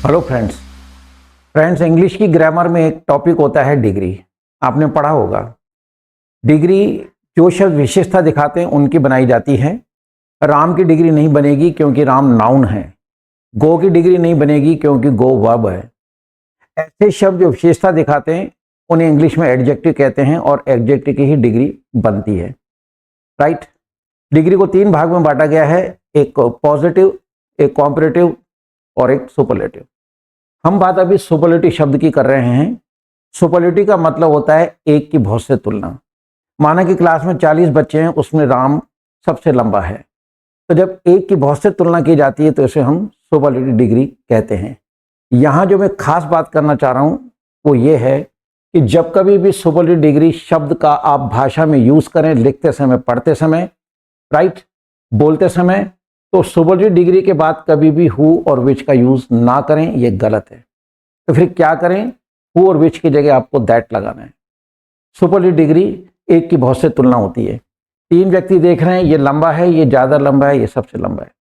Hello friends. English की grammar में एक टॉपिक होता है डिग्री। आपने पढ़ा होगा। डिग्री जो शब्द विशेषता दिखाते हैं उनकी बनाई जाती है। राम की डिग्री नहीं बनेगी क्योंकि राम नाउन है। गो की डिग्री नहीं बनेगी क्योंकि गो वर्ब है। ऐसे शब्द जो विशेषता दिखाते हैं उन्हें इंग्लिश में एडजेक्टिव कहते हैं और एडजेक्टिव की ही डिग्री बनती है। राइट। डिग्री को 3 भाग में बांटा गया है, एक पॉजिटिव, एक कॉम्परेटिव और एक सुपरलेटिव। हम बात अभी सुपरलेटिव शब्द की कर रहे हैं। सुपरलेटिव का मतलब होता है एक की बहुत से तुलना। माना कि क्लास में 40 बच्चे हैं, उसमें राम सबसे लंबा है, तो जब एक की बहुत से तुलना की जाती है तो इसे हम सुपरलेटिव डिग्री कहते हैं। यहाँ जो मैं खास बात करना चाह रहा हूँ वो ये है कि जब कभी भी सुपरलेटिव डिग्री शब्द का आप भाषा में यूज करें, लिखते समय, पढ़ते समय, राइट, बोलते समय, तो सुपरलेटिव डिग्री के बाद कभी भी हु और विच का यूज ना करें, ये गलत है। तो फिर क्या करें? हु और विच की जगह आपको दैट लगाना है। सुपरलेटिव डिग्री एक की बहुत से तुलना होती है। 3 व्यक्ति देख रहे हैं, ये लंबा है, ये ज्यादा लंबा है, ये सबसे लंबा है,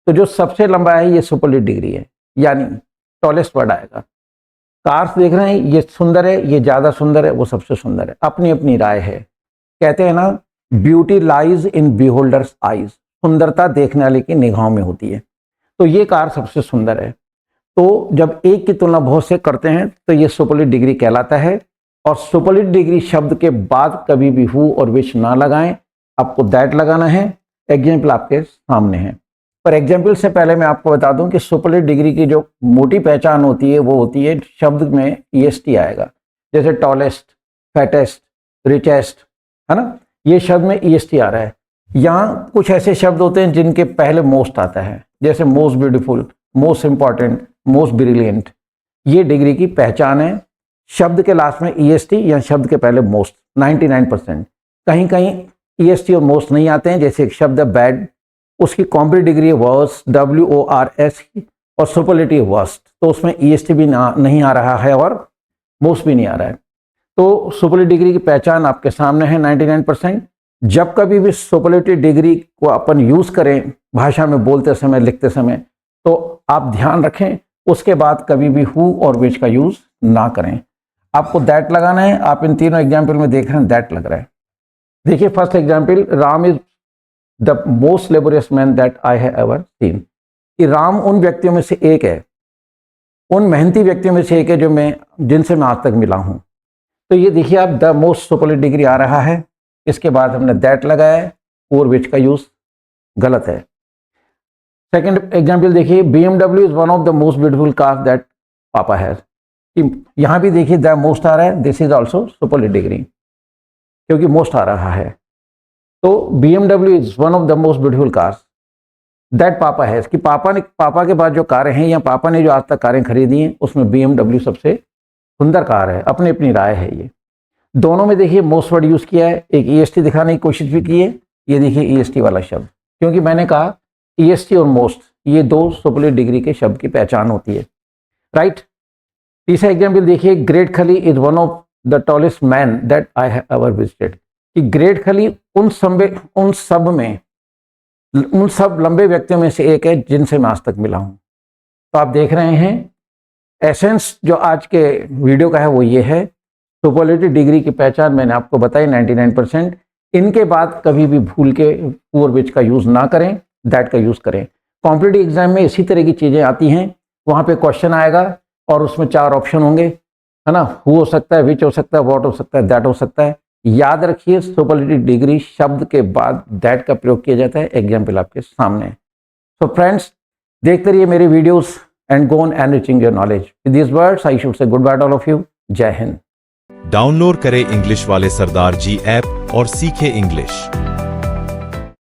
तो जो सबसे लंबा है ये सुपरलेटिव डिग्री है, यानी टॉलेस्ट वर्ड आएगा। कार्स देख रहे हैं, ये सुंदर है, ये ज्यादा सुंदर है, वो सबसे सुंदर है। अपनी अपनी राय है। कहते हैं ना, ब्यूटी लाइज इन बिहोल्डर्स आईज, सुंदरता देखने वाले की निगाहों में होती है। तो ये कार सबसे सुंदर है। तो जब एक की तुलना बहुत से करते हैं तो ये सुपरलेटिव डिग्री कहलाता है। और सुपरलेटिव डिग्री शब्द के बाद कभी भी हु और विच ना लगाएं, आपको दैट लगाना है। एग्जाम्पल आपके सामने है। पर एग्जाम्पल से पहले मैं आपको बता दूं कि सुपरलेटिव डिग्री की जो मोटी पहचान होती है वो होती है शब्द में ईएसटी आएगा। जैसे टॉलेस्ट, फैटेस्ट, रिचेस्ट, है ना, ये शब्द में ईएसटी आ रहा है। यहाँ कुछ ऐसे शब्द होते हैं जिनके पहले मोस्ट आता है, जैसे most beautiful, most important, most brilliant. ये डिग्री की पहचान है। शब्द के लास्ट में ईएसटी या शब्द के पहले मोस्ट। 99%। कहीं कहीं ईएसटी और मोस्ट नहीं आते हैं, जैसे एक शब्द है बैड, उसकी कॉम्प्लीट डिग्री है वर्स, WORS, और सुपरलेटिव वर्स्ट, तो उसमें ईएसटी भी नहीं आ रहा है और मोस्ट भी नहीं आ रहा है। तो सुपरलेटिव डिग्री की पहचान आपके सामने है 99%। जब कभी भी सुपरलेटिव डिग्री को अपन यूज करें भाषा में, बोलते समय, लिखते समय, तो आप ध्यान रखें उसके बाद कभी भी हु और विच का यूज ना करें। आपको दैट लगाना है। आप इन तीनों एग्जाम्पल में देख रहे हैं दैट लग रहा है। देखिए first example, Ram is the most laborious man that I have ever seen. कि राम उन व्यक्तियों में से एक है, उन मेहनती व्यक्तियों में से एक है जिनसे मैं आज तक मिला हूं। तो ये देखिए आप, द मोस्ट सुपरलेटिव डिग्री आ रहा है। इसके बाद हमने दैट लगाया है, और विच का यूज गलत है। सेकंड एग्जांपल देखिए, BMW is one of the most beautiful car that पापा हैज। यहां भी देखिए द मोस्ट आ रहा है, this is also superlative degree क्योंकि मोस्ट आ रहा है। तो BMW is one of the most beautiful cars that पापा हैज, कि पापा के बाद जो कारें हैं या पापा ने जो आज तक कारें खरीदी हैं उसमें BMW सबसे सुंदर कार है। अपनी अपनी राय है। ये दोनों में देखिए मोस्ट वर्ड यूज किया है। एक ईएसटी दिखाने की कोशिश भी की है। ये देखिए ईएसटी वाला शब्द, क्योंकि मैंने कहा ईएसटी और मोस्ट ये 2 सुपरलेटिव डिग्री के शब्द की पहचान होती है। राइट। तीसरा एग्जाम्पल देखिए, ग्रेट खली is one of the tallest man that I have ever visited. कि ग्रेट खली उन सब लंबे व्यक्तियों में से एक है जिनसे मैं आज तक मिला हूं। तो आप देख रहे हैं एसेंस जो आज के वीडियो का है वो ये है। सुपरलेटिव डिग्री की पहचान मैंने आपको बताई 99%। इनके बाद कभी भी भूल के हु और विच का यूज ना करें, दैट का यूज करें। कॉम्पिटिटिव एग्जाम में इसी तरह की चीजें आती हैं। वहां पे क्वेश्चन आएगा और उसमें 4 ऑप्शन होंगे, है ना। हु हो सकता है, विच हो सकता है, व्हाट हो सकता है, दैट हो सकता है। याद रखिए सुपरलेटिव डिग्री शब्द के बाद दैट का प्रयोग किया जाता है। एग्जाम्पल आपके सामने। सो फ्रेंड्स, देखते रहिए मेरे videos and go on enriching your knowledge. With this words I should say good by two all of you. जय हिंद। डाउनलोड करें इंग्लिश वाले सरदार जी ऐप और सीखें इंग्लिश।